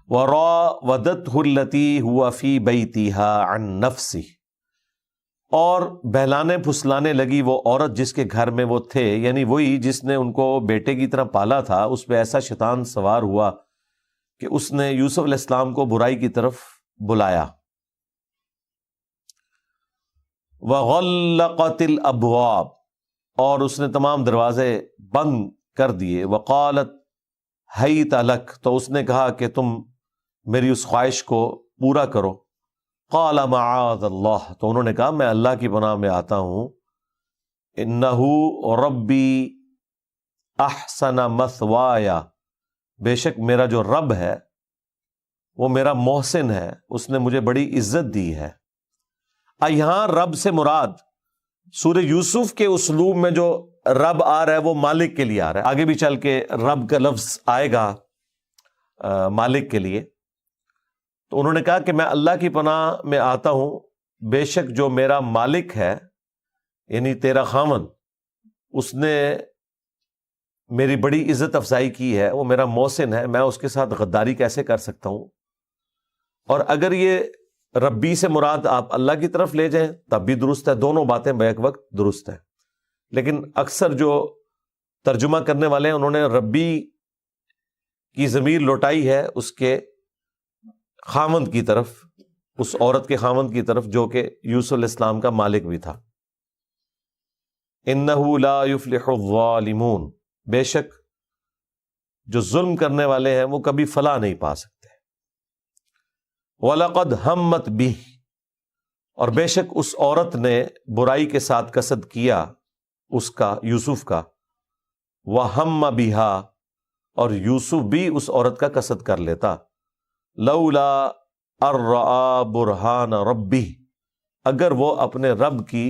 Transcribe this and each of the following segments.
وراودته التي هو في بيتها عن نفسه، اور بہلانے پھسلانے لگی وہ عورت جس کے گھر میں وہ تھے، یعنی وہی جس نے ان کو بیٹے کی طرح پالا تھا، اس پہ ایسا شیطان سوار ہوا کہ اس نے یوسف علیہ السلام کو برائی کی طرف بلایا۔ وغلقت الابواب، اور اس نے تمام دروازے بند کر دیے۔ وقالت حیت لک، تو اس نے کہا کہ تم میری اس خواہش کو پورا کرو۔ قال معاذ اللہ، تو انہوں نے کہا میں اللہ کی پناہ میں آتا ہوں۔ انہ ربی احسن مثوایا، بے شک میرا جو رب ہے وہ میرا محسن ہے، اس نے مجھے بڑی عزت دی ہے۔ یہاں رب سے مراد سورہ یوسف کے اسلوب میں جو رب آ رہا ہے وہ مالک کے لیے آ رہا ہے، آگے بھی چل کے رب کا لفظ آئے گا مالک کے لیے۔ تو انہوں نے کہا کہ میں اللہ کی پناہ میں آتا ہوں، بے شک جو میرا مالک ہے یعنی تیرا خاوند، اس نے میری بڑی عزت افزائی کی ہے، وہ میرا محسن ہے، میں اس کے ساتھ غداری کیسے کر سکتا ہوں؟ اور اگر یہ ربی سے مراد آپ اللہ کی طرف لے جائیں تب بھی درست ہے، دونوں باتیں بیک وقت درست ہیں، لیکن اکثر جو ترجمہ کرنے والے ہیں انہوں نے ربی کی ضمیر لوٹائی ہے اس کے خاوند کی طرف، اس عورت کے خاوند کی طرف جو کہ یوسف علیہ السلام کا مالک بھی تھا۔ انہ لا یفلح الظالمون، بے شک جو ظلم کرنے والے ہیں وہ کبھی فلاح نہیں پا سکتے۔ وَلَقَدْ هَمَّتْ بِهِ، اور بے شک اس عورت نے برائی کے ساتھ قصد کیا اس کا، یوسف کا۔ وَهَمَّ بِهَا، اور یوسف بھی اس عورت کا قصد کر لیتا۔ لولا ان رأى برہان ربہ، اگر وہ اپنے رب کی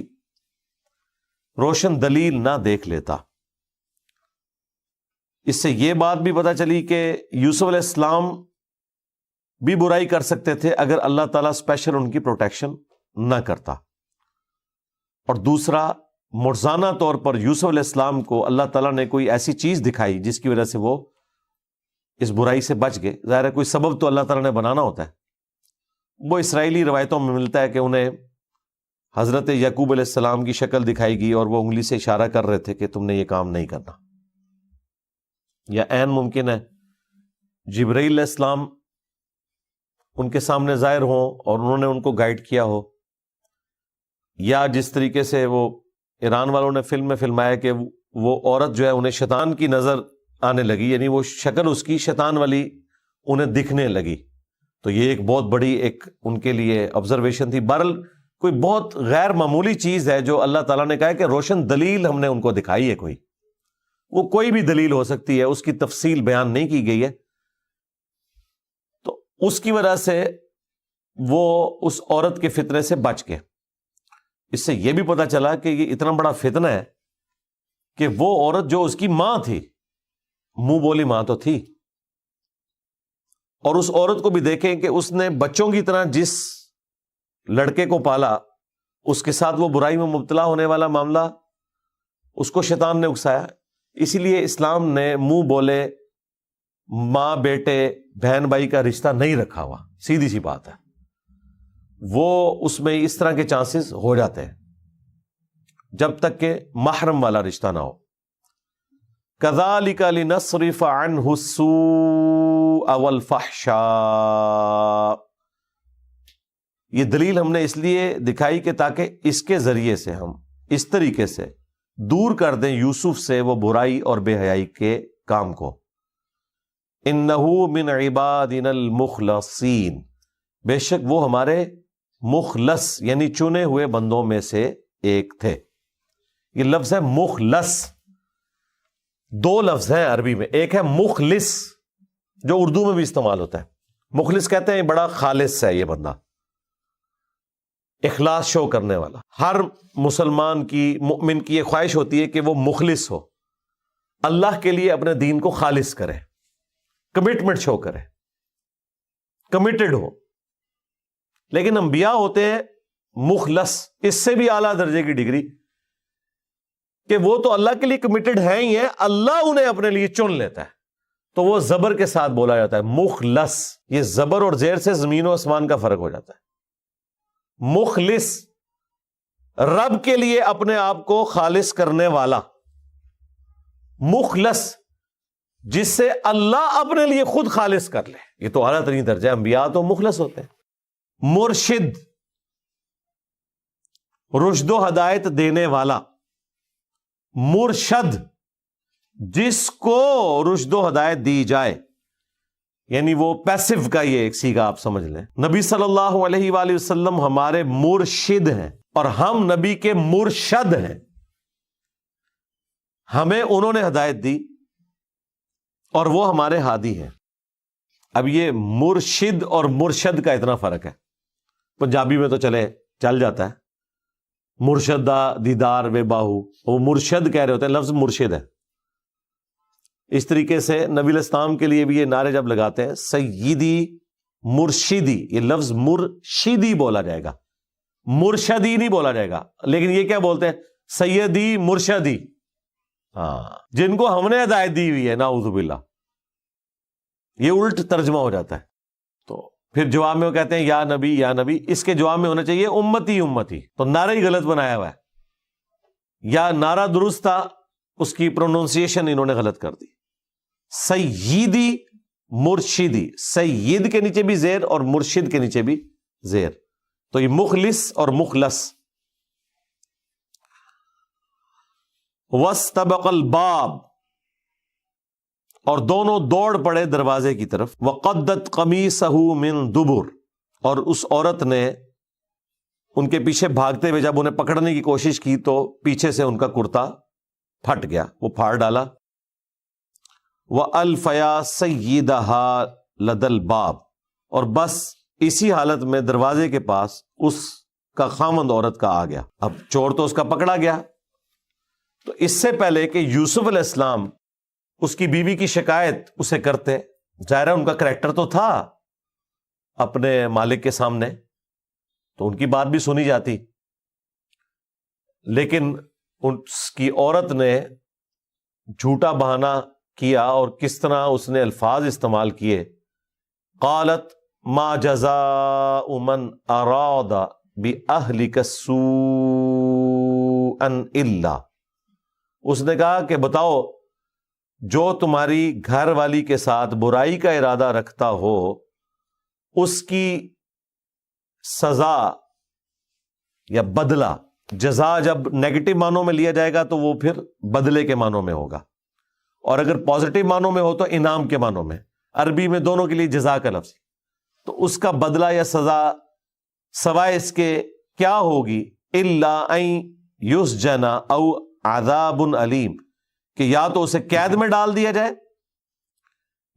روشن دلیل نہ دیکھ لیتا۔ اس سے یہ بات بھی پتہ چلی کہ یوسف علیہ السلام بھی برائی کر سکتے تھے اگر اللہ تعالیٰ اسپیشل ان کی پروٹیکشن نہ کرتا۔ اور دوسرا، مرزانہ طور پر یوسف علیہ السلام کو اللہ تعالیٰ نے کوئی ایسی چیز دکھائی جس کی وجہ سے وہ اس برائی سے بچ گئے۔ ظاہر ہے کوئی سبب تو اللہ تعالیٰ نے بنانا ہوتا ہے۔ وہ اسرائیلی روایتوں میں ملتا ہے کہ انہیں حضرت یعقوب علیہ السلام کی شکل دکھائی گئی اور وہ انگلی سے اشارہ کر رہے تھے کہ تم نے یہ کام نہیں کرنا، یا عین ممکن ہے جبرائیل علیہ السلام ان کے سامنے ظاہر ہوں اور انہوں نے ان کو گائیڈ کیا ہو، یا جس طریقے سے وہ ایران والوں نے فلم میں فلمایا کہ وہ عورت جو ہے انہیں شیطان کی نظر آنے لگی، یعنی وہ شکل اس کی شیطان والی انہیں دکھنے لگی۔ تو یہ ایک بہت بڑی ایک ان کے لیے آبزرویشن تھی۔ بہرحال کوئی بہت غیر معمولی چیز ہے جو اللہ تعالیٰ نے کہا ہے کہ روشن دلیل ہم نے ان کو دکھائی ہے، کوئی وہ کوئی بھی دلیل ہو سکتی ہے، اس کی تفصیل بیان نہیں کی گئی ہے۔ تو اس کی وجہ سے وہ اس عورت کے فتنے سے بچ گئے۔ اس سے یہ بھی پتہ چلا کہ یہ اتنا بڑا فتنہ ہے کہ وہ عورت جو اس کی ماں تھی، منہ بولی ماں تو تھی، اور اس عورت کو بھی دیکھیں کہ اس نے بچوں کی طرح جس لڑکے کو پالا، اس کے ساتھ وہ برائی میں مبتلا ہونے والا معاملہ اس کو شیطان نے اکسایا۔ اسی لیے اسلام نے منہ بولے ماں بیٹے بہن بھائی کا رشتہ نہیں رکھا ہوا، سیدھی سی بات ہے، وہ اس میں اس طرح کے چانسز ہو جاتے ہیں جب تک کہ محرم والا رشتہ نہ ہو۔ كَذَلِكَ لِنَصْرِفَ عَنْهُ السُّوءَ وَالْفَحْشَاءَ، یہ دلیل ہم نے اس لیے دکھائی کہ تاکہ اس کے ذریعے سے ہم اس طریقے سے دور کر دیں یوسف سے وہ برائی اور بے حیائی کے کام کو۔ إِنَّهُ مِنْ عِبَادِنَا الْمُخْلَصِينَ، بے شک وہ ہمارے مخلص یعنی چنے ہوئے بندوں میں سے ایک تھے۔ یہ لفظ ہے مخلص، دو لفظ ہیں عربی میں، ایک ہے مخلص جو اردو میں بھی استعمال ہوتا ہے۔ مخلص کہتے ہیں بڑا خالص ہے یہ بندہ، اخلاص شو کرنے والا۔ ہر مسلمان کی، مؤمن کی یہ خواہش ہوتی ہے کہ وہ مخلص ہو، اللہ کے لیے اپنے دین کو خالص کرے، کمٹمنٹ شو کرے، کمیٹڈ ہو۔ لیکن انبیاء ہوتے ہیں مخلص، اس سے بھی اعلیٰ درجے کی ڈگری، کہ وہ تو اللہ کے لیے کمیٹڈ ہیں ہی ہیں، اللہ انہیں اپنے لیے چن لیتا ہے۔ تو وہ زبر کے ساتھ بولا جاتا ہے مخلص. یہ زبر اور زیر سے زمین و آسمان کا فرق ہو جاتا ہے. مخلص رب کے لیے اپنے آپ کو خالص کرنے والا. مخلص جس سے اللہ اپنے لیے خود خالص کر لے. یہ تو اعلیٰ ترین درجہ ہے. انبیاء تو مخلص ہوتے ہیں. مرشد رشد و ہدایت دینے والا. مرشد جس کو رشد و ہدایت دی جائے، یعنی وہ پیسو کا یہ ایک سیگا آپ سمجھ لیں. نبی صلی اللہ علیہ وآلہ وسلم ہمارے مرشد ہیں اور ہم نبی کے مرشد ہیں. ہمیں انہوں نے ہدایت دی اور وہ ہمارے ہادی ہیں. اب یہ مرشد اور مرشد کا اتنا فرق ہے. پنجابی میں تو چل جاتا ہے مرشدہ دیدار وے باہو، وہ مرشد کہہ رہے ہوتے ہیں، لفظ مرشد ہے. اس طریقے سے نبی الاسلام کے لیے بھی یہ نعرے جب لگاتے ہیں سیدی مرشدی، یہ لفظ مرشدی بولا جائے گا، مرشدی نہیں بولا جائے گا. لیکن یہ کیا بولتے ہیں؟ سیدی مرشدی. ہاں، جن کو ہم نے ہدایت دی ہوئی ہے، نعوذ باللہ. یہ الٹ ترجمہ ہو جاتا ہے. تو پھر جواب میں وہ کہتے ہیں یا نبی یا نبی. اس کے جواب میں ہونا چاہیے امتی امتی. تو نعرہ ہی غلط بنایا ہوا ہے. یا نعرہ درست تھا، اس کی پروننسیشن انہوں نے غلط کر دی. سیدی مرشدی، سید کے نیچے بھی زیر اور مرشد کے نیچے بھی زیر. تو یہ مخلص اور مخلص. واستبق الباب، اور دونوں دوڑ پڑے دروازے کی طرف. وقدت قمیصہ من دبر، اور اس عورت نے ان کے پیچھے بھاگتے ہوئے جب انہیں پکڑنے کی کوشش کی تو پیچھے سے ان کا کرتا پھٹ گیا، وہ پھاڑ ڈالا. وَأَلْفَيَا سَيِّدَهَا لَدَى الْبَابِ، اور بس اسی حالت میں دروازے کے پاس اس کا خامند عورت کا آ گیا. اب چور تو اس کا پکڑا گیا. تو اس سے پہلے کہ یوسف علیہ السلام اس کی بیوی کی شکایت اسے کرتے، ظاہر ہے ان کا کریکٹر تو تھا اپنے مالک کے سامنے، تو ان کی بات بھی سنی جاتی. لیکن اس کی عورت نے جھوٹا بہانہ کیا، اور کس طرح اس نے الفاظ استعمال کیے. قالت ما جزاء من اراد باہلک سوءا الا، اس نے کہا کہ بتاؤ جو تمہاری گھر والی کے ساتھ برائی کا ارادہ رکھتا ہو اس کی سزا یا بدلہ. جزا جب نیگیٹو معنوں میں لیا جائے گا تو وہ پھر بدلے کے معنوں میں ہوگا، اور اگر پازیٹو معنوں میں ہو تو انعام کے معنوں میں. عربی میں دونوں کے لیے جزا کا لفظ. تو اس کا بدلہ یا سزا سوائے اس کے کیا ہوگی؟ الا ان یسجن او عذاب علیم، کہ یا تو اسے قید میں ڈال دیا جائے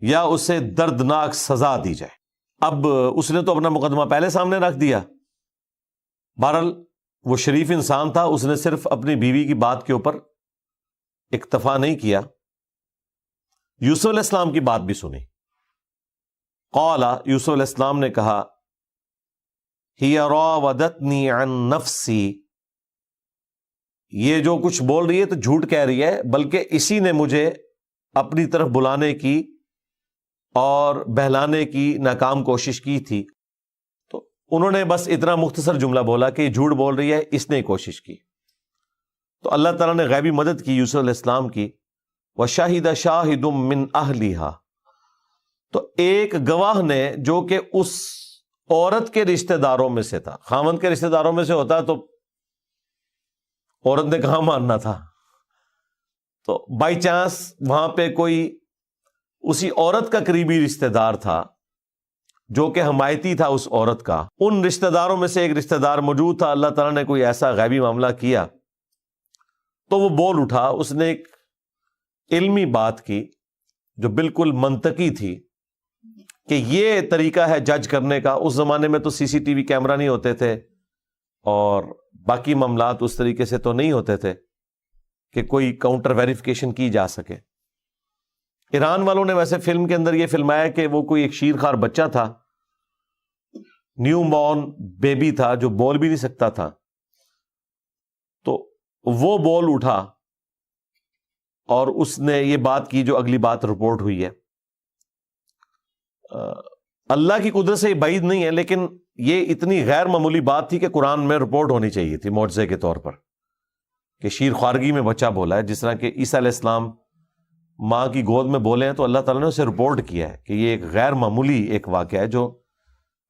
یا اسے دردناک سزا دی جائے. اب اس نے تو اپنا مقدمہ پہلے سامنے رکھ دیا. بہرحال وہ شریف انسان تھا، اس نے صرف اپنی بیوی کی بات کے اوپر اکتفا نہیں کیا، یوسف علیہ السلام کی بات بھی سنی. قال، یوسف علیہ السلام نے کہا ہی راودتنی عن نفسی، یہ جو کچھ بول رہی ہے تو جھوٹ کہہ رہی ہے، بلکہ اسی نے مجھے اپنی طرف بلانے کی اور بہلانے کی ناکام کوشش کی تھی. تو انہوں نے بس اتنا مختصر جملہ بولا کہ یہ جھوٹ بول رہی ہے، اس نے کوشش کی. تو اللہ تعالیٰ نے غیبی مدد کی یوسف علیہ السلام کی. وَشَهِدَ شَاهِدٌ مِّنْ أَهْلِهَا، تو ایک گواہ نے جو کہ اس عورت کے رشتہ داروں میں سے تھا. خاوند کے رشتہ داروں میں سے ہوتا تو عورت نے کہاں ماننا تھا. تو بائی چانس وہاں پہ کوئی اسی عورت کا قریبی رشتہ دار تھا جو کہ حمایتی تھا اس عورت کا. ان رشتہ داروں میں سے ایک رشتہ دار موجود تھا. اللہ تعالیٰ نے کوئی ایسا غیبی معاملہ کیا تو وہ بول اٹھا. اس نے ایک علمی بات کی جو بالکل منطقی تھی کہ یہ طریقہ ہے جج کرنے کا. اس زمانے میں تو سی سی ٹی وی کیمرہ نہیں ہوتے تھے اور باقی معاملات اس طریقے سے تو نہیں ہوتے تھے کہ کوئی کاؤنٹر ویریفیکیشن کی جا سکے. ایران والوں نے ویسے فلم کے اندر یہ فلمایا کہ وہ کوئی ایک شیرخوار بچہ تھا، نیو بورن بیبی تھا جو بول بھی نہیں سکتا تھا. تو وہ بول اٹھا اور اس نے یہ بات کی جو اگلی بات رپورٹ ہوئی ہے. اللہ کی قدرت سے یہ بعید نہیں ہے، لیکن یہ اتنی غیر معمولی بات تھی کہ قرآن میں رپورٹ ہونی چاہیے تھی معجزے کے طور پر، کہ شیر خوارگی میں بچہ بولا ہے، جس طرح کہ عیسیٰ علیہ السلام ماں کی گود میں بولے ہیں تو اللہ تعالیٰ نے اسے رپورٹ کیا ہے کہ یہ ایک غیر معمولی ایک واقعہ ہے جو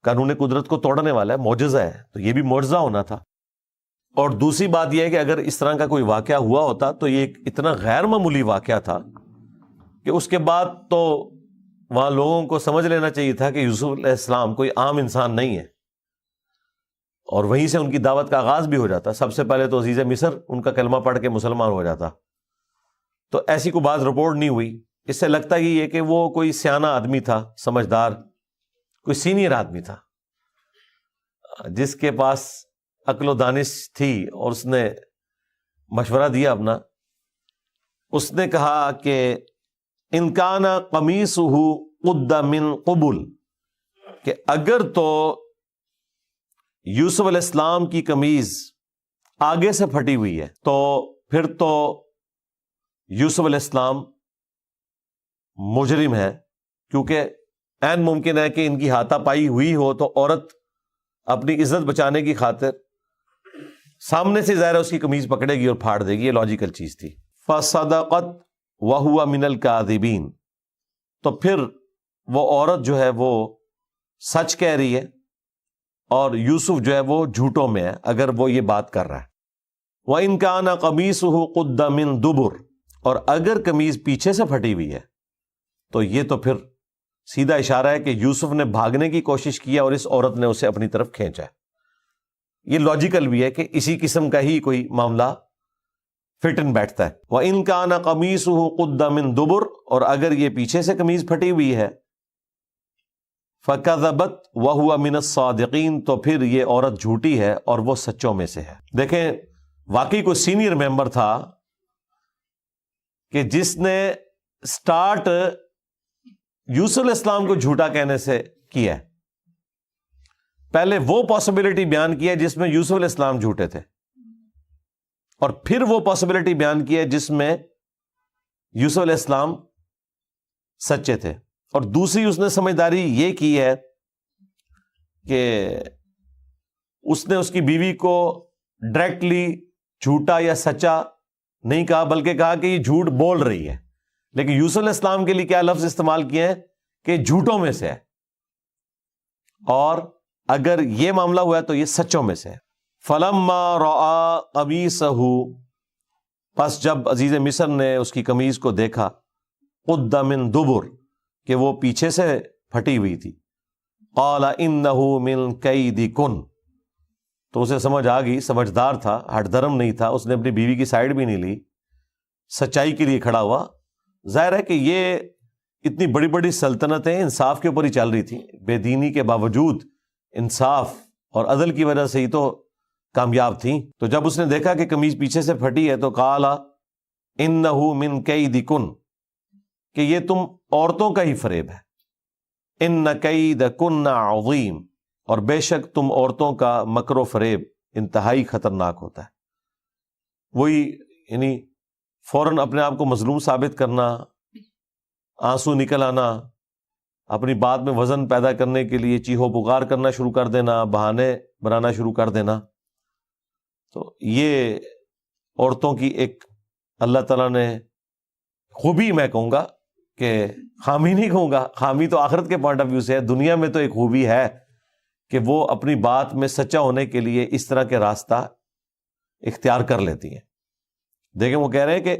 قانون قدرت کو توڑنے والا ہے، معجزہ ہے، تو یہ بھی معجزہ ہونا تھا۔ اور دوسری بات یہ ہے کہ اگر اس طرح کا کوئی واقعہ ہوا ہوتا تو یہ ایک اتنا غیر معمولی واقعہ تھا کہ اس کے بعد تو وہاں لوگوں کو سمجھ لینا چاہیے تھا کہ یوسف علیہ السلام کوئی عام انسان نہیں ہے، اور وہیں سے ان کی دعوت کا آغاز بھی ہو جاتا۔ سب سے پہلے تو عزیز مصر ان کا کلمہ پڑھ کے مسلمان ہو جاتا، تو ایسی کوئی بات رپورٹ نہیں ہوئی۔ اس سے لگتا ہی ہے کہ وہ کوئی سیانہ آدمی تھا، سمجھدار، کوئی سینئر آدمی تھا جس کے پاس عقل و دانش تھی، اور اس نے مشورہ دیا اپنا۔ اس نے کہا کہ ان کان قمیصہ قد من قبل، کہ اگر تو یوسف علیہ السلام کی قمیض آگے سے پھٹی ہوئی ہے تو پھر تو یوسف علیہ السلام مجرم ہے، کیونکہ عین ممکن ہے کہ ان کی ہاتھا پائی ہوئی ہو تو عورت اپنی عزت بچانے کی خاطر سامنے سے ظاہر اس کی قمیض پکڑے گی اور پھاڑ دے گی، یہ لاجیکل چیز تھی۔ فصدقت وہو من الکاذبین، تو پھر وہ عورت جو ہے وہ سچ کہہ رہی ہے اور یوسف جو ہے وہ جھوٹوں میں ہے اگر وہ یہ بات کر رہا ہے۔ وَإِن كَانَ قَمِيصُهُ قُدَّ مِن دُبُرٍ، اور اگر قمیض پیچھے سے پھٹی ہوئی ہے تو یہ تو پھر سیدھا اشارہ ہے کہ یوسف نے بھاگنے کی کوشش کی اور اس عورت نے اسے اپنی طرف کھینچا ہے۔ یہ لاجیکل بھی ہے کہ اسی قسم کا ہی کوئی معاملہ فٹ ان بیٹھتا ہے۔ وَإِن كَانَ قَمِيصُهُ قُدَّ مِن دُبُرٍ، اور اگر یہ پیچھے سے قمیض پھٹی ہوئی ہے، فَكَذَبَتْ وَهُوَ مِنَ الصَّادِقِينَ، تو پھر یہ عورت جھوٹی ہے اور وہ سچوں میں سے ہے۔ دیکھیں واقعی کوئی سینئر ممبر تھا کہ جس نے سٹارٹ یوسف علیہ السلام کو جھوٹا کہنے سے کیا ہے۔ پہلے وہ پاسبلٹی بیان کی ہے جس میں یوسف علیہ السلام جھوٹے تھے، اور پھر وہ پاسبلٹی بیان کی ہے جس میں یوسف علیہ السلام سچے تھے۔ اور دوسری اس نے سمجھداری یہ کی ہے کہ اس نے اس کی بیوی کو ڈائریکٹلی جھوٹا یا سچا نہیں کہا، بلکہ کہا کہ یہ جھوٹ بول رہی ہے، لیکن یوسف علیہ السلام کے لیے کیا لفظ استعمال کیے ہیں کہ جھوٹوں میں سے ہے، اور اگر یہ معاملہ ہوا ہے تو یہ سچوں میں سے ہے۔ فَلَمَّا رَأَىٰ قَمِيصَهُ، پس جب عزیز مصر نے اس کی قمیض کو دیکھا، قُدَّ مِن دُبُرٍ، کہ وہ پیچھے سے پھٹی ہوئی تھی، قَالَ إِنَّهُ مِن كَيْدِكُنَّ، تو اسے سمجھ آ گئی، سمجھدار تھا، ہٹ دھرم نہیں تھا، اس نے اپنی بیوی کی سائیڈ بھی نہیں لی، سچائی کے لیے کھڑا ہوا۔ ظاہر ہے کہ یہ اتنی بڑی بڑی سلطنتیں انصاف کے اوپر ہی چل رہی تھیں، بے دینی کے باوجود انصاف اور عدل کی وجہ سے ہی تو کامیاب تھیں۔ تو جب اس نے دیکھا کہ قمیض پیچھے سے پھٹی ہے تو قال انہ من کیدکن، کہ یہ تم عورتوں کا ہی فریب ہے، ان کیدکن عظیم، اور بے شک تم عورتوں کا مکر و فریب انتہائی خطرناک ہوتا ہے۔ وہی یعنی فوراً اپنے آپ کو مظلوم ثابت کرنا، آنسو نکل آنا، اپنی بات میں وزن پیدا کرنے کے لیے چیخو پکار کرنا شروع کر دینا، بہانے بنانا شروع کر دینا، تو یہ عورتوں کی ایک اللہ تعالیٰ نے خوبی، میں کہوں گا کہ خامی نہیں کہوں گا، خامی تو آخرت کے پوائنٹ آف ویو سے ہے، دنیا میں تو ایک خوبی ہے کہ وہ اپنی بات میں سچا ہونے کے لیے اس طرح کے راستہ اختیار کر لیتی ہیں۔ دیکھیں وہ کہہ رہے ہیں کہ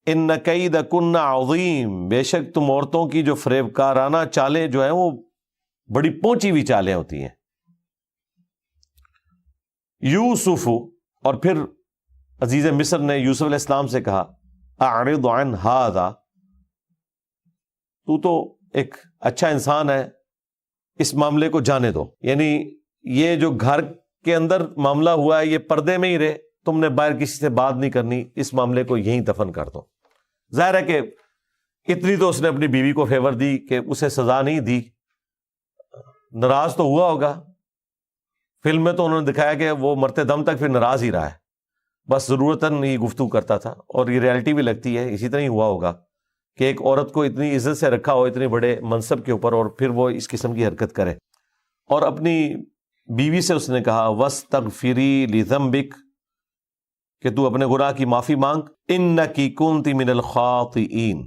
ان کیدکن عظیم، بے شک تم عورتوں کی جو فریب کارانہ چالیں جو ہیں وہ بڑی پہنچی ہوئی چالیں ہوتی ہیں۔ یوسف، اور پھر عزیز مصر نے یوسف علیہ السلام سے کہا اعرض عن ھذا، تو ایک اچھا انسان ہے، اس معاملے کو جانے دو، یعنی یہ جو گھر کے اندر معاملہ ہوا ہے یہ پردے میں ہی رہے، تم نے باہر کسی سے بات نہیں کرنی، اس معاملے کو یہیں دفن کر دو۔ ظاہر ہے کہ اتنی تو اس نے اپنی بیوی کو فیور دی کہ اسے سزا نہیں دی، ناراض تو ہوا ہوگا، فلم میں تو انہوں نے دکھایا کہ وہ مرتے دم تک پھر ناراض ہی رہا ہے، بس ضرورتاً یہ گفتگو کرتا تھا، اور یہ ریالٹی بھی لگتی ہے اسی طرح ہی ہوا ہوگا کہ ایک عورت کو اتنی عزت سے رکھا ہو اتنے بڑے منصب کے اوپر، اور پھر وہ اس قسم کی حرکت کرے۔ اور اپنی بیوی سے اس نے کہا وَاسْتَغْفِرِي لِذَنبِكَ، کہ تو اپنے گناہ کی معافی مانگ، اِنَّكِ كُنتِ مِنَ الْخَاطِئِينَ،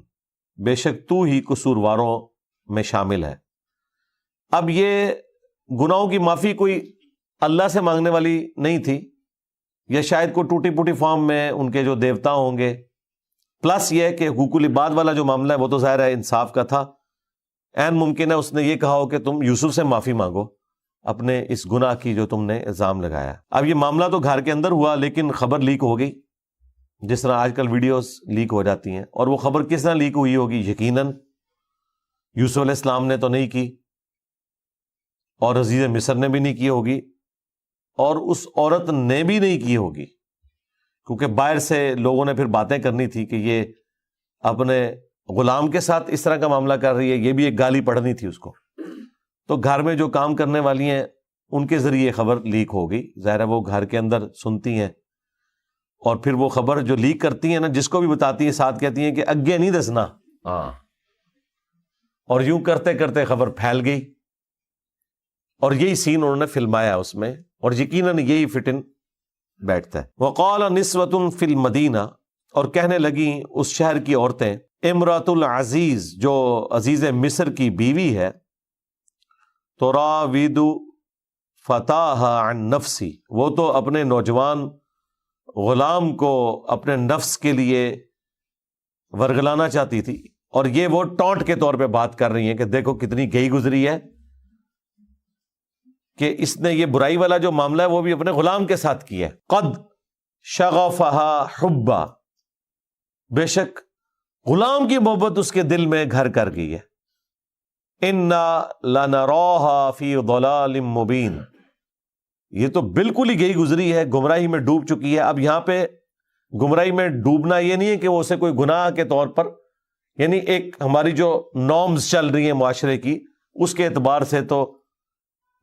بے شک تو ہی قصورواروں میں شامل ہے۔ اب یہ گناہوں کی معافی کوئی اللہ سے مانگنے والی نہیں تھی، یا شاید کوئی ٹوٹی پوٹی فارم میں ان کے جو دیوتا ہوں گے، پلس یہ کہ حقوق العباد والا جو معاملہ ہے وہ تو ظاہر ہے انصاف کا تھا، عین ممکن ہے اس نے یہ کہا ہو کہ تم یوسف سے معافی مانگو اپنے اس گناہ کی جو تم نے الزام لگایا۔ اب یہ معاملہ تو گھر کے اندر ہوا، لیکن خبر لیک ہو گئی، جس طرح آج کل ویڈیوز لیک ہو جاتی ہیں، اور وہ خبر کس طرح لیک ہوئی ہوگی؟ یقیناً یوسف علیہ السلام نے تو نہیں کی، اور عزیز مصر نے بھی نہیں کی ہوگی، اور اس عورت نے بھی نہیں کی ہوگی، کیونکہ باہر سے لوگوں نے پھر باتیں کرنی تھی کہ یہ اپنے غلام کے ساتھ اس طرح کا معاملہ کر رہی ہے، یہ بھی ایک گالی پڑھنی تھی اس کو۔ تو گھر میں جو کام کرنے والی ہیں ان کے ذریعے خبر لیک ہو گئی، ظاہر ہے وہ گھر کے اندر سنتی ہیں، اور پھر وہ خبر جو لیک کرتی ہیں نا، جس کو بھی بتاتی ہیں ساتھ کہتی ہیں کہ اگے نہیں دسنا، ہاں، اور یوں کرتے کرتے خبر پھیل گئی، اور یہی سین انہوں نے فلمایا اس میں، اور یقیناً یہی فٹ ان بیٹھتا ہے۔ وقال نسوة فی المدینہ، اور کہنے لگیں اس شہر کی عورتیں، امرأۃ العزیز، جو عزیز مصر کی بیوی ہے، تراود فتاها عن نفسی، وہ تو اپنے نوجوان غلام کو اپنے نفس کے لیے ورگلانا چاہتی تھی، اور یہ وہ ٹونٹ کے طور پہ بات کر رہی ہیں کہ دیکھو کتنی گئی گزری ہے کہ اس نے یہ برائی والا جو معاملہ ہے وہ بھی اپنے غلام کے ساتھ کیا ہے۔ قد شغفها حبا، بے شک غلام کی محبت اس کے دل میں گھر کر گئی ہے۔ انا لنراها فی ضلال مبین، یہ تو بالکل ہی گئی گزری ہے، گمراہی میں ڈوب چکی ہے۔ اب یہاں پہ گمراہی میں ڈوبنا یہ نہیں ہے کہ وہ اسے کوئی گناہ کے طور پر، یعنی ایک ہماری جو نارمز چل رہی ہیں معاشرے کی اس کے اعتبار سے، تو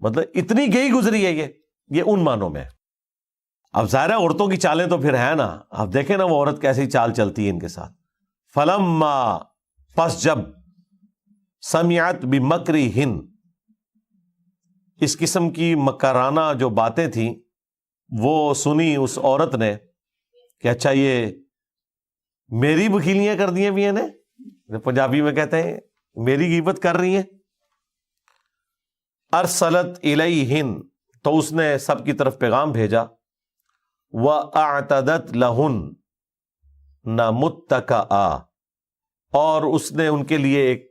مطلب اتنی گئی گزری ہے یہ ان معنوں میں۔ اب ظاہر ہے عورتوں کی چالیں تو پھر ہیں نا، آپ دیکھیں نا وہ عورت کیسی چال چلتی ہے ان کے ساتھ۔ فلما، پس جب، سمعت بمکرہن، اس قسم کی مکرانہ جو باتیں تھیں وہ سنی اس عورت نے کہ اچھا یہ میری وکیلیاں کر دی ہیں بھی نے، پنجابی میں کہتے ہیں میری غیبت کر رہی ہیں۔ ارسلت الیہن، تو اس نے سب کی طرف پیغام بھیجا، وَأَعْتَدَتْ لَهُنَّ مُتَّكَآ، اور اس نے ان کے لیے ایک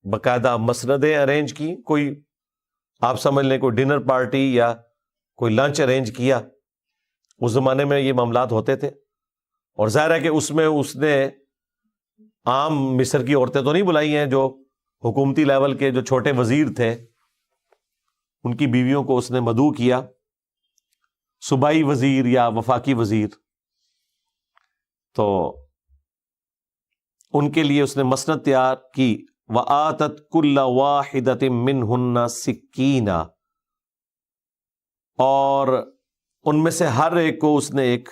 باقاعدہ مسندیں ارینج کی، کوئی آپ سمجھ لیں کوئی ڈنر پارٹی یا کوئی لنچ ارینج کیا۔ اس زمانے میں یہ معاملات ہوتے تھے، اور ظاہر ہے کہ اس میں اس نے عام مصر کی عورتیں تو نہیں بلائی ہیں، جو حکومتی لیول کے جو چھوٹے وزیر تھے ان کی بیویوں کو اس نے مدعو کیا، صوبائی وزیر یا وفاقی وزیر، تو ان کے لیے اس نے مسند تیار کی۔ وَآتَتْ كُلَّ وَاحِدَةٍ مِّنْهُنَّ سِكِّينًا، اور ان میں سے ہر ایک کو اس نے ایک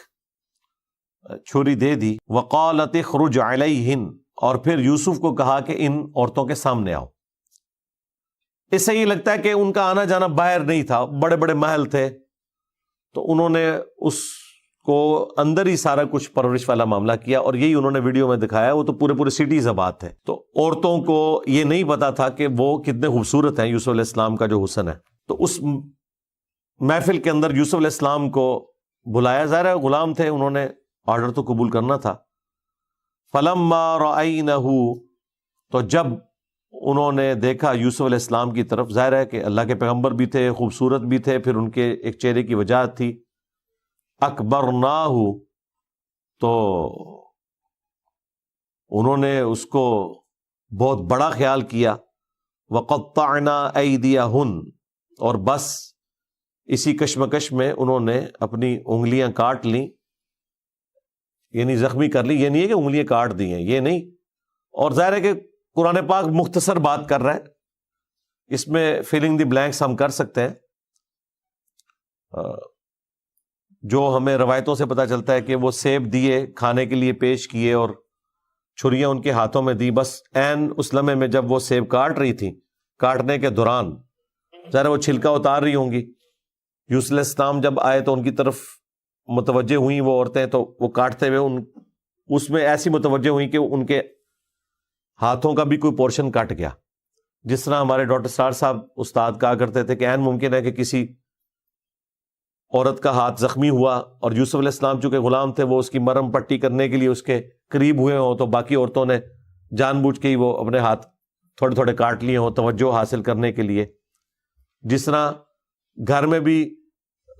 چھری دے دی۔ وَقَالَتِ اخْرُجْ عَلَيْهِنْ، اور پھر یوسف کو کہا کہ ان عورتوں کے سامنے آؤ۔ اس سے یہ لگتا ہے کہ ان کا آنا جانا باہر نہیں تھا، بڑے بڑے محل تھے، تو انہوں نے اس کو اندر ہی سارا کچھ پرورش والا معاملہ کیا، اور یہی انہوں نے ویڈیو میں دکھایا۔ وہ تو پورے پورے سٹیز آباد تھے، تو عورتوں کو یہ نہیں پتا تھا کہ وہ کتنے خوبصورت ہیں، یوسف علیہ السلام کا جو حسن ہے۔ تو اس محفل کے اندر یوسف علیہ السلام کو بلایا، ظاہر ہے غلام تھے، انہوں نے آرڈر تو قبول کرنا تھا۔ فلما رأینہ، تو جب انہوں نے دیکھا یوسف علیہ السلام کی طرف، ظاہر ہے کہ اللہ کے پیغمبر بھی تھے، خوبصورت بھی تھے، پھر ان کے ایک چہرے کی وجاہت تھی۔ اکبرناہ، تو انہوں نے اس کو بہت بڑا خیال کیا۔ وقطعنا ایدیہن، اور بس اسی کشمکش میں انہوں نے اپنی انگلیاں کاٹ لیں، یعنی زخمی کر لی۔ یہ نہیں ہے کہ انگلیاں کاٹ دی ہیں، یہ نہیں۔ اور ظاہر ہے کہ قرآن پاک مختصر بات کر رہا ہے، اس میں فلنگ دی بلینکس ہم کر سکتے ہیں۔ جو ہمیں روایتوں سے پتہ چلتا ہے کہ وہ سیب دیے کھانے کے لیے پیش کیے، اور چھریاں ان کے ہاتھوں میں دی. بس عین اس لمحے میں جب وہ سیب کاٹ رہی تھی، کاٹنے کے دوران ذرا وہ چھلکا اتار رہی ہوں گی. یوسف علیہ السلام جب آئے تو ان کی طرف متوجہ ہوئیں وہ عورتیں، تو وہ کاٹتے ہوئے اس میں ایسی متوجہ ہوئیں کہ ان کے ہاتھوں کا بھی کوئی پورشن کٹ گیا. جس طرح ہمارے ڈاکٹر سار صاحب استاد کہا کرتے تھے کہ عین ممکن ہے کہ کسی عورت کا ہاتھ زخمی ہوا اور یوسف علیہ السلام چونکہ غلام تھے وہ اس کی مرہم پٹی کرنے کے لیے اس کے قریب ہوئے ہوں، تو باقی عورتوں نے جان بوجھ کے ہی وہ اپنے ہاتھ تھوڑے تھوڑے کاٹ لیے ہوں توجہ حاصل کرنے کے لیے. جس طرح گھر میں بھی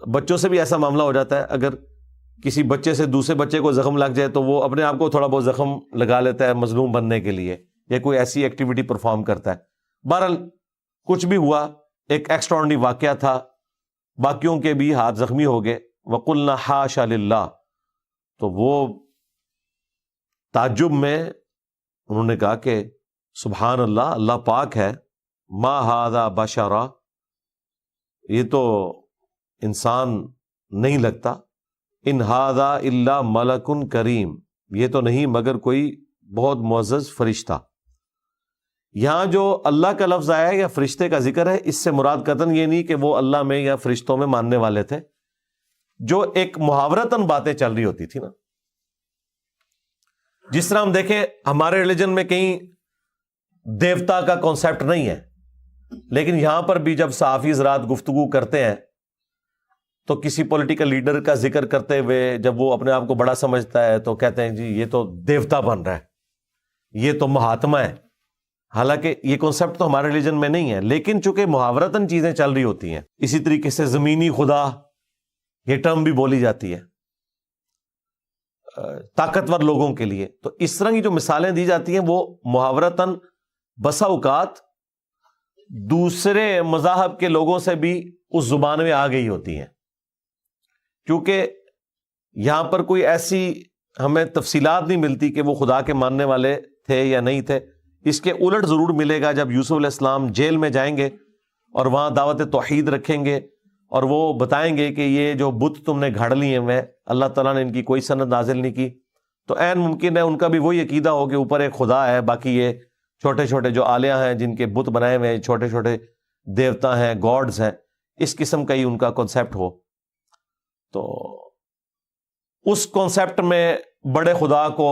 بچوں سے بھی ایسا معاملہ ہو جاتا ہے، اگر کسی بچے سے دوسرے بچے کو زخم لگ جائے تو وہ اپنے آپ کو تھوڑا بہت زخم لگا لیتا ہے مظلوم بننے کے لیے، یا کوئی ایسی ایکٹیویٹی پرفارم کرتا ہے. بہرحال کچھ بھی ہوا، ایک ایکسٹراڈنری واقعہ تھا، باقیوں کے بھی ہاتھ زخمی ہو گئے. وَقُلْنَا حَاشَ لِلَّهِ، تو وہ تعجب میں انہوں نے کہا کہ سبحان اللہ، اللہ پاک ہے. ما هذا بشرا، یہ تو انسان نہیں لگتا. ان هذا الا ملک کریم، یہ تو نہیں مگر کوئی بہت معزز فرشتہ. یہاں جو اللہ کا لفظ آیا ہے یا فرشتے کا ذکر ہے، اس سے مراد قطعاً یہ نہیں کہ وہ اللہ میں یا فرشتوں میں ماننے والے تھے. جو ایک محاورتاً باتیں چل رہی ہوتی تھی نا، جس طرح ہم دیکھیں ہمارے ریلیجن میں کہیں دیوتا کا کانسیپٹ نہیں ہے، لیکن یہاں پر بھی جب صحافی حضرات گفتگو کرتے ہیں تو کسی پولیٹیکل لیڈر کا ذکر کرتے ہوئے جب وہ اپنے آپ کو بڑا سمجھتا ہے تو کہتے ہیں جی یہ تو دیوتا بن رہا ہے، یہ تو مہاتما ہے. حالانکہ یہ کانسیپٹ تو ہمارے ریلیجن میں نہیں ہے، لیکن چونکہ محاورتاً چیزیں چل رہی ہوتی ہیں. اسی طریقے سے زمینی خدا، یہ ٹرم بھی بولی جاتی ہے طاقتور لوگوں کے لیے. تو اس طرح کی جو مثالیں دی جاتی ہیں وہ محاورتاً بسا اوقات دوسرے مذاہب کے لوگوں سے بھی اس زبان میں آ گئی ہوتی ہیں، کیونکہ یہاں پر کوئی ایسی ہمیں تفصیلات نہیں ملتی کہ وہ خدا کے ماننے والے تھے یا نہیں تھے. اس کے الٹ ضرور ملے گا جب یوسف علیہ السلام جیل میں جائیں گے اور وہاں دعوت توحید رکھیں گے اور وہ بتائیں گے کہ یہ جو بت تم نے گھڑ لیے ہیں اللہ تعالیٰ نے ان کی کوئی سند نازل نہیں کی، تو عین ممکن ہے ان کا بھی وہی عقیدہ ہو کہ اوپر ایک خدا ہے، باقی یہ چھوٹے چھوٹے جو آلیہ ہیں جن کے بت بنائے ہوئے ہیں، چھوٹے چھوٹے دیوتا ہیں، گاڈز ہیں، اس قسم کا ہی ان کا کانسیپٹ ہو. تو اس کانسیپٹ میں بڑے خدا کو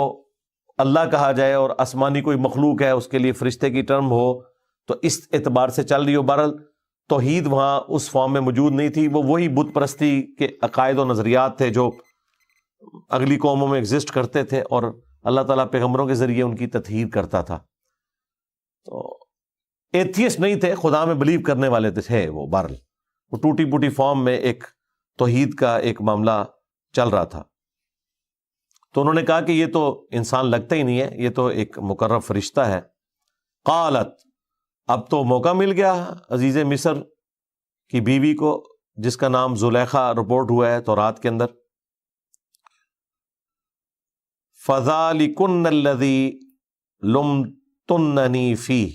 اللہ کہا جائے اور آسمانی کوئی مخلوق ہے اس کے لیے فرشتے کی ٹرم ہو، تو اس اعتبار سے چل رہی ہو. بہرحال توحید وہاں اس فارم میں موجود نہیں تھی، وہ وہی بت پرستی کے عقائد و نظریات تھے جو اگلی قوموں میں ایگزسٹ کرتے تھے اور اللہ تعالیٰ پیغمبروں کے ذریعے ان کی تطہیر کرتا تھا. تو ایتھیسٹ نہیں تھے، خدا میں بلیو کرنے والے تھے. وہ بہرحال وہ ٹوٹی پوٹی فارم میں ایک توحید کا ایک معاملہ چل رہا تھا. تو انہوں نے کہا کہ یہ تو انسان لگتا ہی نہیں ہے، یہ تو ایک مقرب فرشتہ ہے. قالت، اب تو موقع مل گیا عزیز مصر کی بیوی کو جس کا نام زلیخا رپورٹ ہوا ہے تورات کے اندر. فَذَلِكُنَّ الَّذِي لُمْتُنَّنِي فِيهِ،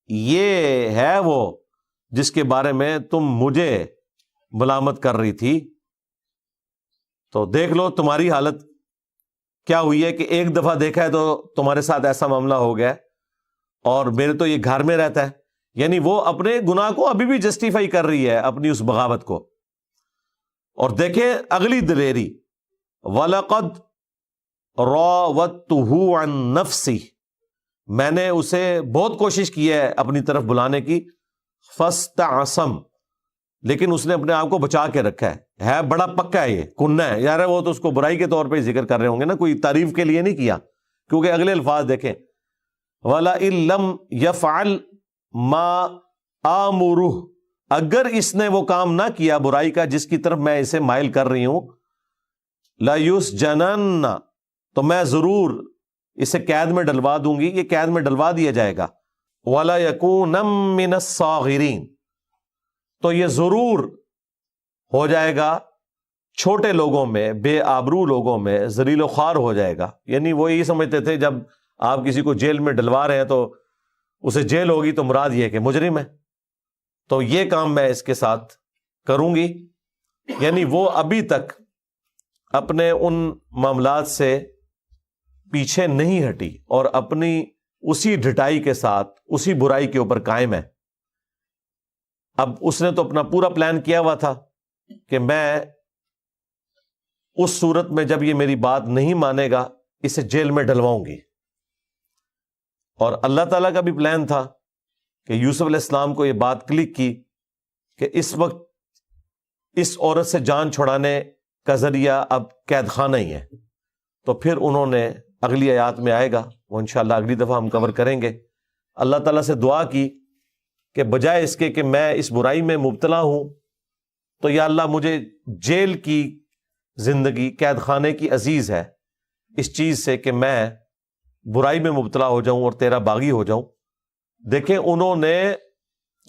یہ ہے وہ جس کے بارے میں تم مجھے ملامت کر رہی تھی. تو دیکھ لو تمہاری حالت کیا ہوئی ہے کہ ایک دفعہ دیکھا ہے تو تمہارے ساتھ ایسا معاملہ ہو گیا ہے، اور میرے تو یہ گھر میں رہتا ہے. یعنی وہ اپنے گناہ کو ابھی بھی جسٹیفائی کر رہی ہے، اپنی اس بغاوت کو. اور دیکھیں اگلی دلیری، وَلَقَدْ رَاوَدتُّهُ عَن نَفْسِهِ، میں نے اسے بہت کوشش کی ہے اپنی طرف بلانے کی. فَاسْتَعْصَمَ، لیکن اس نے اپنے آپ کو بچا کے رکھا ہے بڑا پکا ہے، یہ کننا ہے. یار وہ تو اس کو برائی کے طور پہ ذکر کر رہے ہوں گے نا، کوئی تعریف کے لیے نہیں کیا. کیونکہ اگلے الفاظ دیکھیں، وَلَئِن لَّمْ يَفْعَلْ مَا آمُرُهُ، اگر اس نے وہ کام نہ کیا برائی کا جس کی طرف میں اسے مائل کر رہی ہوں، لَيُسْجَنَنَّ، تو میں ضرور اسے قید میں ڈلوا دوں گی، یہ قید میں ڈلوا دیا جائے گا. وَلَيَكُونَ مِنَ الصَّاغِرِينَ، تو یہ ضرور ہو جائے گا چھوٹے لوگوں میں، بے آبرو لوگوں میں، ذلیل و خوار ہو جائے گا. یعنی وہ یہی سمجھتے تھے جب آپ کسی کو جیل میں ڈلوا رہے ہیں تو اسے جیل ہوگی تو مراد یہ ہے کہ مجرم ہے، تو یہ کام میں اس کے ساتھ کروں گی. یعنی وہ ابھی تک اپنے ان معاملات سے پیچھے نہیں ہٹی اور اپنی اسی ڈھٹائی کے ساتھ اسی برائی کے اوپر قائم ہے. اب اس نے تو اپنا پورا پلان کیا ہوا تھا کہ میں اس صورت میں جب یہ میری بات نہیں مانے گا اسے جیل میں ڈلواؤں گی. اور اللہ تعالیٰ کا بھی پلان تھا کہ یوسف علیہ السلام کو یہ بات کلک کی کہ اس وقت اس عورت سے جان چھڑانے کا ذریعہ اب قید خانہ ہی ہے. تو پھر انہوں نے اگلی آیات میں آئے گا، وہ انشاءاللہ اگلی دفعہ ہم کور کریں گے، اللہ تعالیٰ سے دعا کی کہ بجائے اس کے کہ میں اس برائی میں مبتلا ہوں تو یا اللہ مجھے جیل کی زندگی، قید خانے کی عزیز ہے اس چیز سے کہ میں برائی میں مبتلا ہو جاؤں اور تیرا باغی ہو جاؤں. دیکھیں انہوں نے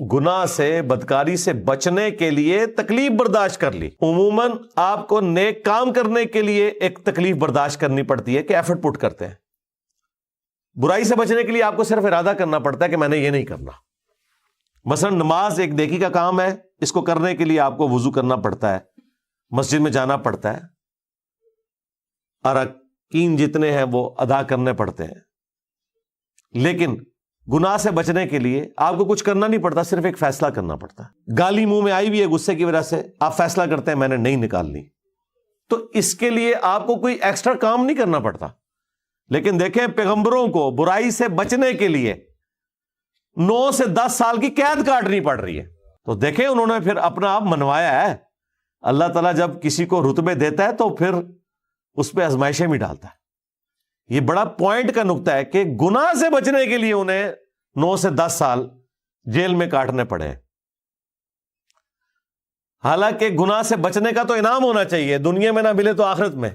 گناہ سے، بدکاری سے بچنے کے لیے تکلیف برداشت کر لی. عموماً آپ کو نیک کام کرنے کے لیے ایک تکلیف برداشت کرنی پڑتی ہے کہ ایفرٹ پٹ کرتے ہیں. برائی سے بچنے کے لیے آپ کو صرف ارادہ کرنا پڑتا ہے کہ میں نے یہ نہیں کرنا. مثلا نماز ایک نیکی کا کام ہے، اس کو کرنے کے لیے آپ کو وضو کرنا پڑتا ہے، مسجد میں جانا پڑتا ہے، ارکین جتنے ہیں وہ ادا کرنے پڑتے ہیں. لیکن گناہ سے بچنے کے لیے آپ کو کچھ کرنا نہیں پڑتا، صرف ایک فیصلہ کرنا پڑتا ہے. گالی منہ میں آئی ہوئی ہے غصے کی وجہ سے، آپ فیصلہ کرتے ہیں میں نے نہیں نکالنی، تو اس کے لیے آپ کو کوئی ایکسٹرا کام نہیں کرنا پڑتا. لیکن دیکھیں پیغمبروں کو برائی سے بچنے کے لیے 9 سے 10 سال کی قید کاٹنی پڑ رہی ہے. تو دیکھیں انہوں نے پھر اپنا آپ منوایا ہے. اللہ تعالیٰ جب کسی کو رتبے دیتا ہے تو پھر اس پہ آزمائشیں بھی ڈالتا ہے. یہ بڑا پوائنٹ کا نقطہ ہے کہ گناہ سے بچنے کے لیے انہیں 9 سے 10 سال جیل میں کاٹنے پڑے. حالانکہ گناہ سے بچنے کا تو انعام ہونا چاہیے، دنیا میں نہ ملے تو آخرت میں.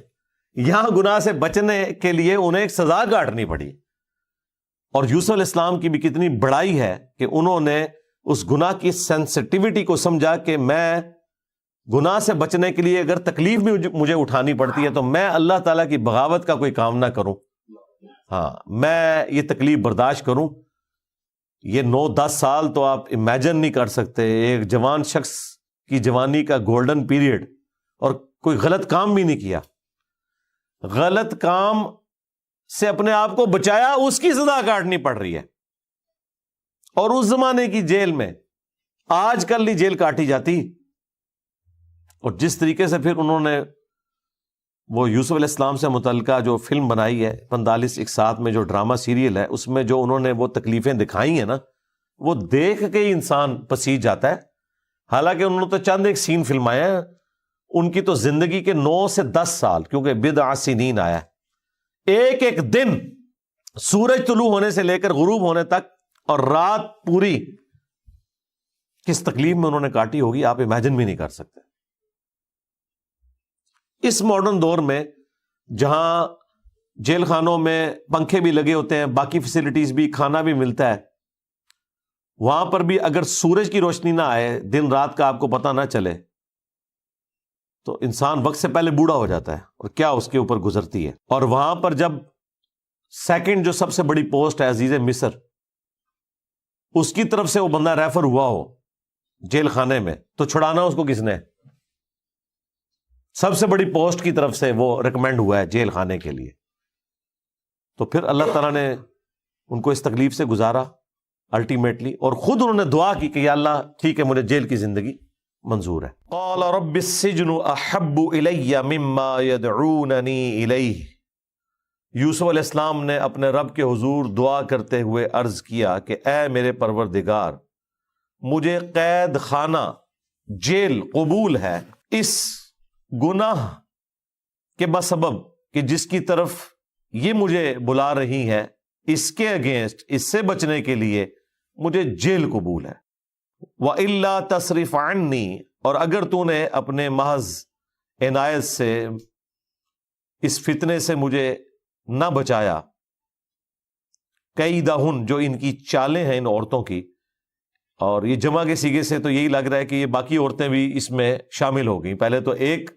یہاں گناہ سے بچنے کے لیے انہیں ایک سزا کاٹنی پڑی. اور یوسف علیہ السلام کی بھی کتنی بڑائی ہے کہ انہوں نے اس گناہ کی سینسٹیوٹی کو سمجھا کہ میں گناہ سے بچنے کے لیے اگر تکلیف بھی مجھے اٹھانی پڑتی ہے تو میں اللہ تعالیٰ کی بغاوت کا کوئی کام نہ کروں، ہاں میں یہ تکلیف برداشت کروں. یہ 9-10 سال تو آپ امیجن نہیں کر سکتے. ایک جوان شخص کی جوانی کا گولڈن پیریڈ، اور کوئی غلط کام بھی نہیں کیا، غلط کام سے اپنے آپ کو بچایا، اس کی سزا کاٹنی پڑ رہی ہے. اور اس زمانے کی جیل میں آج کل نہیں جیل کاٹی جاتی. اور جس طریقے سے پھر انہوں نے وہ یوسف علیہ السلام سے متعلقہ جو فلم بنائی ہے 45 ایک ساتھ میں، جو ڈرامہ سیریل ہے، اس میں جو انہوں نے وہ تکلیفیں دکھائی ہیں نا، وہ دیکھ کے ہی انسان پسیج جاتا ہے. حالانکہ انہوں نے تو چند ایک سین فلمائے ہیں، ان کی تو زندگی کے 9 سے 10 سال، کیونکہ بضع سنین آیا، ایک ایک دن سورج طلوع ہونے سے لے کر غروب ہونے تک اور رات پوری کس تکلیف میں انہوں نے کاٹی ہوگی آپ امیجن بھی نہیں کر سکتے. اس ماڈرن دور میں جہاں جیل خانوں میں پنکھے بھی لگے ہوتے ہیں، باقی فیسلٹیز بھی، کھانا بھی ملتا ہے، وہاں پر بھی اگر سورج کی روشنی نہ آئے، دن رات کا آپ کو پتہ نہ چلے، تو انسان وقت سے پہلے بوڑھا ہو جاتا ہے. اور کیا اس کے اوپر گزرتی ہے. اور وہاں پر جب سیکنڈ جو سب سے بڑی پوسٹ ہے عزیز مصر، اس کی طرف سے وہ بندہ ریفر ہوا ہو جیل خانے میں، تو چھڑانا اس کو کس نے؟ سب سے بڑی پوسٹ کی طرف سے وہ ریکمینڈ ہوا ہے جیل خانے کے لیے. تو پھر اللہ تعالیٰ نے ان کو اس تکلیف سے گزارا الٹیمیٹلی، اور خود انہوں نے دعا کی کہ یا اللہ ٹھیک ہے مجھے جیل کی زندگی منظور ہے. قال رب السجن احب الی مما یدعوننی الیہ. یوسف علیہ السلام نے اپنے رب کے حضور دعا کرتے ہوئے عرض کیا کہ اے میرے پروردگار، مجھے قید خانہ، جیل قبول ہے اس گناہ کے بسبب کہ جس کی طرف یہ مجھے بلا رہی ہے، اس کے اگینسٹ، اس سے بچنے کے لیے مجھے جیل قبول ہے. وَإِلَّا تَصْرِفْ عَنِّي، اور اگر تو نے اپنے محض عنایت سے اس فتنے سے مجھے نہ بچایا، کیدہن، جو ان کی چالیں ہیں ان عورتوں کی، اور یہ جمع کے صیغے سے تو یہی لگ رہا ہے کہ یہ باقی عورتیں بھی اس میں شامل ہو گئیں. پہلے تو ایک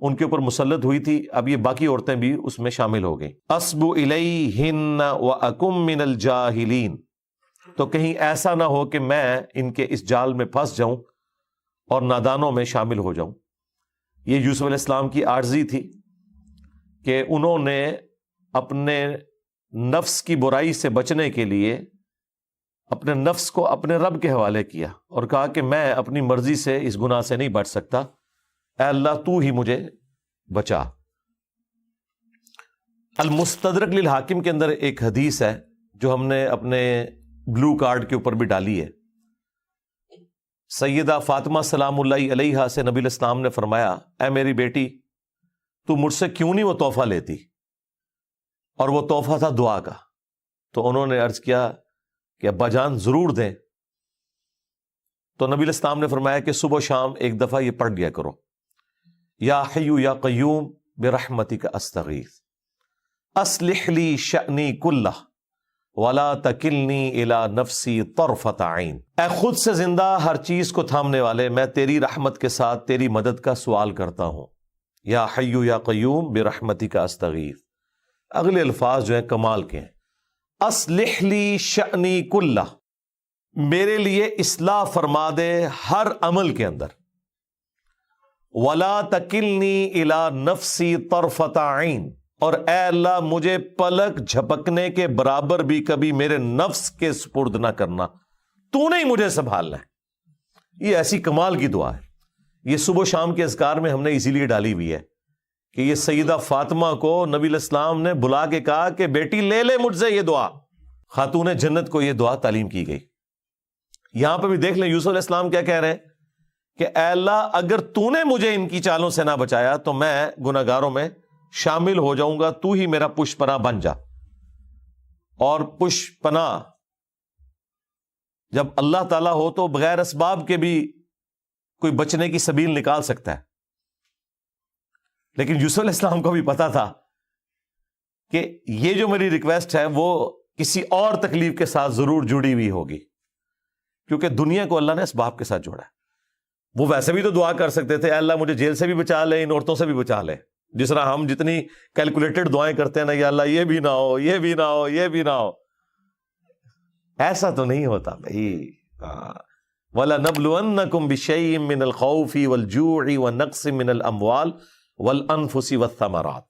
ان کے اوپر مسلط ہوئی تھی، اب یہ باقی عورتیں بھی اس میں شامل ہو گئیں. اصب الیہن واکم من الجاہلین، تو کہیں ایسا نہ ہو کہ میں ان کے اس جال میں پھنس جاؤں اور نادانوں میں شامل ہو جاؤں. یہ یوسف علیہ السلام کی عاجزی تھی کہ انہوں نے اپنے نفس کی برائی سے بچنے کے لیے اپنے نفس کو اپنے رب کے حوالے کیا اور کہا کہ میں اپنی مرضی سے اس گناہ سے نہیں بچ سکتا، اے اللہ تو ہی مجھے بچا۔ المستدرک للحاکم کے اندر ایک حدیث ہے جو ہم نے اپنے بلو کارڈ کے اوپر بھی ڈالی ہے۔ سیدہ فاطمہ سلام اللہ علیہا سے نبی الاسلام نے فرمایا، اے میری بیٹی، تو مجھ سے کیوں نہیں وہ تحفہ لیتی؟ اور وہ تحفہ تھا دعا کا۔ تو انہوں نے عرض کیا کہ ابا جان ضرور دیں۔ تو نبی الاسلام نے فرمایا کہ صبح و شام ایک دفعہ یہ پڑھ لیا کرو، یا حی یا قیوم برحمتک استغیث اصلح لی شأنی کلہ ولا تکلنی الی نفسی طرفۃ عین۔ اے خود سے زندہ ہر چیز کو تھامنے والے، میں تیری رحمت کے ساتھ تیری مدد کا سوال کرتا ہوں۔ یا حی یا قیوم برحمتک استغیث، اگلے الفاظ جو ہیں کمال کے ہیں۔ اصلح لی شأنی کلہ، میرے لیے اصلاح فرما دے ہر عمل کے اندر۔ ولا تکلنی الی نفسی طرفۃ عین، اور اے اللہ مجھے پلک جھپکنے کے برابر بھی کبھی میرے نفس کے سپرد نہ کرنا، تو نہیں مجھے سنبھالنا ہے۔ یہ ایسی کمال کی دعا ہے، یہ صبح و شام کے اذکار میں ہم نے اسی لیے ڈالی ہوئی ہے کہ یہ سیدہ فاطمہ کو نبی الاسلام نے بلا کے کہا کہ بیٹی لے لے مجھ سے یہ دعا۔ خاتون جنت کو یہ دعا تعلیم کی گئی۔ یہاں پہ بھی دیکھ لیں یوسف علیہ السلام کیا کہہ رہے ہیں کہ اے اللہ اگر تو نے مجھے ان کی چالوں سے نہ بچایا تو میں گناہگاروں میں شامل ہو جاؤں گا، تو ہی میرا پشت پناہ بن جا۔ اور پشت پناہ جب اللہ تعالیٰ ہو تو بغیر اسباب کے بھی کوئی بچنے کی سبیل نکال سکتا ہے، لیکن یوسف علیہ السلام کو بھی پتا تھا کہ یہ جو میری ریکویسٹ ہے وہ کسی اور تکلیف کے ساتھ ضرور جڑی ہوئی ہوگی، کیونکہ دنیا کو اللہ نے اسباب کے ساتھ جوڑا ہے۔ وہ ویسے بھی تو دعا کر سکتے تھے، اے اللہ مجھے جیل سے بھی بچا لے، ان عورتوں سے بھی بچا لے، جس طرح ہم جتنی کیلکولیٹڈ دعائیں کرتے ہیں نا، یا اللہ یہ بھی نہ ہو، یہ بھی نہ ہو، یہ بھی نہ ہو۔ ایسا تو نہیں ہوتا بھائی۔ وَلَنَبْلُوَنَّكُمْ بِشَيْءٍ مِّنَ الْخَوْفِ وَالْجُوعِ وَنَقْصٍ مِّنَ الْأَمْوَالِ وَالْأَنفُسِ وَالثَّمَرَاتِ،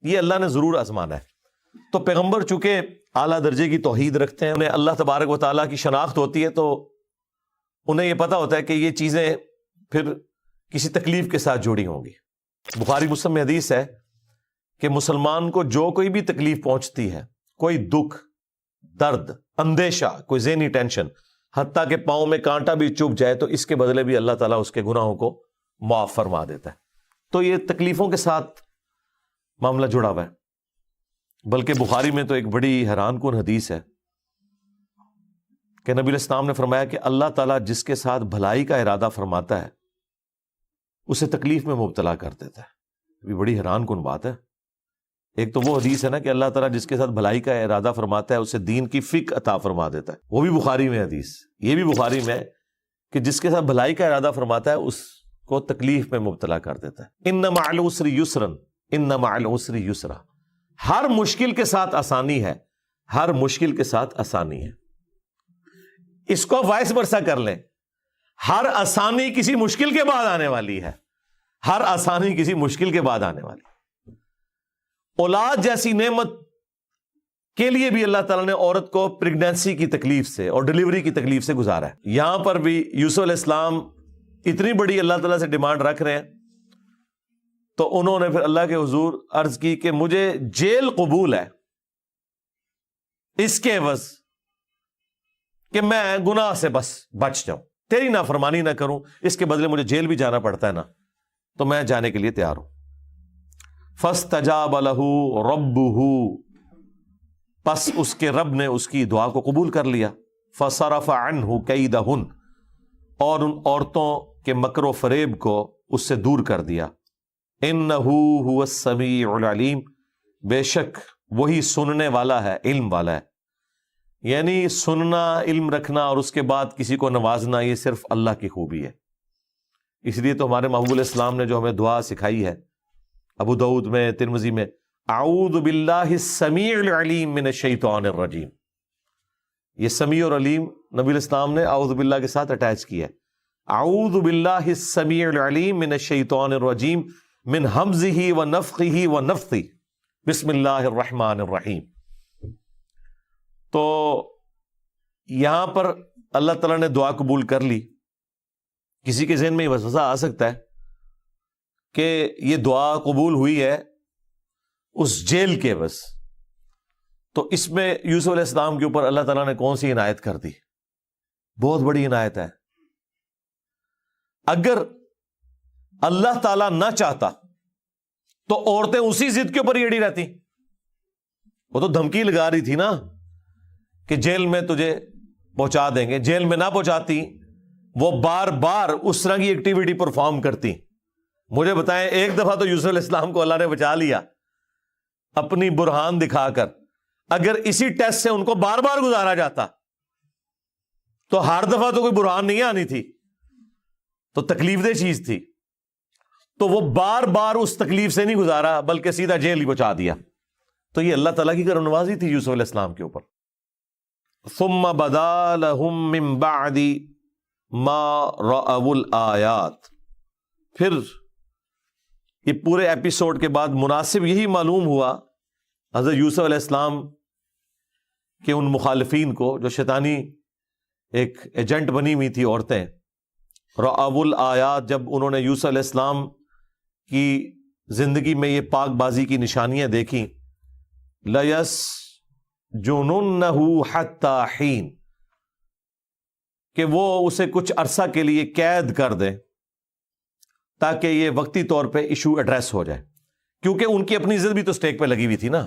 یہ اللہ نے ضرور آزمانا ہے۔ تو پیغمبر چونکہ اعلیٰ درجے کی توحید رکھتے ہیں، انہیں اللہ تبارک و تعالیٰ کی شناخت ہوتی ہے، تو انہیں یہ پتا ہوتا ہے کہ یہ چیزیں پھر کسی تکلیف کے ساتھ جڑی ہوں گی۔ بخاری مسلم میں حدیث ہے کہ مسلمان کو جو کوئی بھی تکلیف پہنچتی ہے، کوئی دکھ، درد، اندیشہ، کوئی ذہنی ٹینشن، حتیٰ کہ پاؤں میں کانٹا بھی چبھ جائے تو اس کے بدلے بھی اللہ تعالیٰ اس کے گناہوں کو معاف فرما دیتا ہے۔ تو یہ تکلیفوں کے ساتھ معاملہ جڑا ہوا ہے۔ بلکہ بخاری میں تو ایک بڑی حیران کن حدیث ہے کہ نبی علیہ السلام نے فرمایا کہ اللہ تعالیٰ جس کے ساتھ بھلائی کا ارادہ فرماتا ہے اسے تکلیف میں مبتلا کر دیتا ہے۔ یہ بڑی حیران کن بات ہے۔ ایک تو وہ حدیث ہے نا کہ اللہ تعالیٰ جس کے ساتھ بھلائی کا ارادہ فرماتا ہے اسے دین کی فقہ عطا فرما دیتا ہے، وہ بھی بخاری میں حدیث۔ یہ بھی بخاری میں کہ جس کے ساتھ بھلائی کا ارادہ فرماتا ہے اس کو تکلیف میں مبتلا کر دیتا ہے۔ ان مع العسر یسرا، ان مع العسر یسرا، ہر مشکل کے ساتھ آسانی ہے، ہر مشکل کے ساتھ آسانی ہے۔ اس کو وائس ورسا کر لیں، ہر آسانی کسی مشکل کے بعد آنے والی ہے، ہر آسانی کسی مشکل کے بعد آنے والی ہے۔ اولاد جیسی نعمت کے لیے بھی اللہ تعالیٰ نے عورت کو پریگنینسی کی تکلیف سے اور ڈیلیوری کی تکلیف سے گزارا ہے۔ یہاں پر بھی یوسف علیہ السلام اتنی بڑی اللہ تعالیٰ سے ڈیمانڈ رکھ رہے ہیں تو انہوں نے پھر اللہ کے حضور عرض کی کہ مجھے جیل قبول ہے اس کے عوض کہ میں گناہ سے بس بچ جاؤں، تیری نافرمانی نہ کروں، اس کے بدلے مجھے جیل بھی جانا پڑتا ہے نا تو میں جانے کے لیے تیار ہوں۔ فَاسْتَجَابَ لَهُ رَبُّهُ، پس اس کے رب نے اس کی دعا کو قبول کر لیا۔ فَصَرَفَ عَنْهُ كَيْدَهُنَّ، اور ان عورتوں کے مکر و فریب کو اس سے دور کر دیا۔ إِنَّهُ هُوَ السَّمِيعُ الْعَلِيمُ، بے شک وہی سننے والا ہے، علم والا ہے۔ یعنی سننا، علم رکھنا اور اس کے بعد کسی کو نوازنا، یہ صرف اللہ کی خوبی ہے۔ اس لیے تو ہمارے محبوب علیہ السلام نے جو ہمیں دعا سکھائی ہے ابو داؤد میں، ترمذی میں، اعوذ باللہ السمیع العلیم من الشیطان الرجیم، یہ سمیع اور علیم نبی علیہ السلام نے اعوذ باللہ کے ساتھ اٹیچ کیا ہے۔ اعوذ باللہ السمیع العلیم من الشیطان الرجیم من ہمزہ ونفخہ ونفثہ، بسم اللہ الرحمن الرحیم. تو یہاں پر اللہ تعالیٰ نے دعا قبول کر لی. کسی کے ذہن میں یہ وسوسہ آ سکتا ہے کہ یہ دعا قبول ہوئی ہے اس جیل کے بس، تو اس میں یوسف علیہ السلام کے اوپر اللہ تعالیٰ نے کون سی عنایت کر دی؟ بہت بڑی عنایت ہے. اگر اللہ تعالیٰ نہ چاہتا تو عورتیں اسی ضد کے اوپر ہی اڑی رہتی. وہ تو دھمکی لگا رہی تھی نا کہ جیل میں تجھے پہنچا دیں گے. جیل میں نہ پہنچاتی، وہ بار بار اس طرح کی ایکٹیویٹی پرفارم کرتی. مجھے بتائیں، ایک دفعہ تو یوسف علیہ السلام کو اللہ نے بچا لیا اپنی برہان دکھا کر. اگر اسی ٹیسٹ سے ان کو بار بار گزارا جاتا تو ہر دفعہ تو کوئی برہان نہیں آنی تھی، تو تکلیف دہ چیز تھی. تو وہ بار بار اس تکلیف سے نہیں گزارا بلکہ سیدھا جیل ہی پہنچا دیا. تو یہ اللہ تعالیٰ کی کرم نوازی تھی یوسف علیہ السلام کے اوپر. ثم بدا لهم من بعد ما رأوا الآیات. پھر یہ پورے ایپیسوڈ کے بعد مناسب یہی معلوم ہوا حضرت یوسف علیہ السلام کے ان مخالفین کو جو شیطانی ایک ایجنٹ بنی ہوئی تھی عورتیں. رأوا الآیات، جب انہوں نے یوسف علیہ السلام کی زندگی میں یہ پاک بازی کی نشانیاں دیکھیں، لَيَسْجُنُنَّهُ حَتَّى حِينٍ، کہ وہ اسے کچھ عرصہ کے لیے قید کر دیں تاکہ یہ وقتی طور پہ ایشو ایڈریس ہو جائے. کیونکہ ان کی اپنی عزت بھی تو سٹیک پہ لگی ہوئی تھی نا.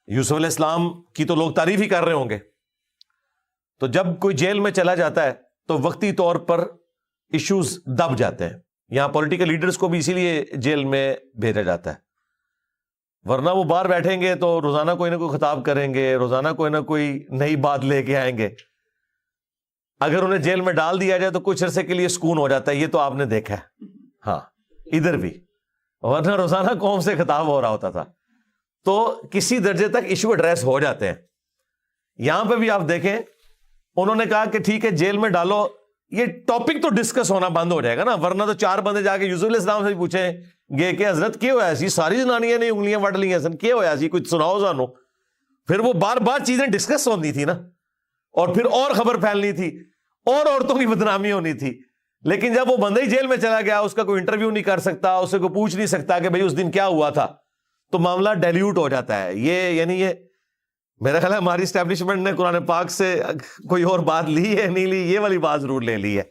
یوسف علیہ السلام کی تو لوگ تعریف ہی کر رہے ہوں گے. تو جب کوئی جیل میں چلا جاتا ہے تو وقتی طور پر ایشوز دب جاتے ہیں. یہاں پولیٹیکل لیڈرز کو بھی اسی لیے جیل میں بھیجا جاتا ہے، ورنہ وہ باہر بیٹھیں گے تو روزانہ کوئی نہ کوئی خطاب کریں گے، روزانہ کوئی نہ کوئی نئی بات لے کے آئیں گے. اگر انہیں جیل میں ڈال دیا جائے تو کچھ عرصے کے لیے سکون ہو جاتا ہے. یہ تو آپ نے دیکھا ہے، ہاں ادھر بھی، ورنہ روزانہ قوم سے خطاب ہو رہا ہوتا تھا. تو کسی درجے تک ایشو ایڈریس ہو جاتے ہیں. یہاں پہ بھی آپ دیکھیں، انہوں نے کہا کہ ٹھیک ہے جیل میں ڈالو، یہ ٹاپک تو ڈسکس ہونا بند ہو جائے گا نا. ورنہ تو چار بندے جا کے یوسف علیہ السلام سے پوچھیں گے کہ حضرت کیا ہوا سی، ساری زنانیاں نے انگلیاں وٹ لی ہیں سن، کیا ہوا سی، کچھ سناؤ سانو. پھر وہ بار بار چیزیں ڈسکس ہونی تھی نا، اور پھر اور خبر پھیلنی تھی اور عورتوں کی بدنامی ہونی تھی. لیکن جب وہ بندہ ہی جیل میں چلا گیا، اس کا کوئی انٹرویو نہیں کر سکتا، اسے کوئی پوچھ نہیں سکتا کہ بھئی اس دن کیا ہوا تھا، تو معاملہ ڈیلیوٹ ہو جاتا ہے. یہ میرا خیال ہے ہماری اسٹیبلشمنٹ نے قرآن پاک سے کوئی اور بات لی ہے نہیں لی، یہ والی بات ضرور لے لی ہے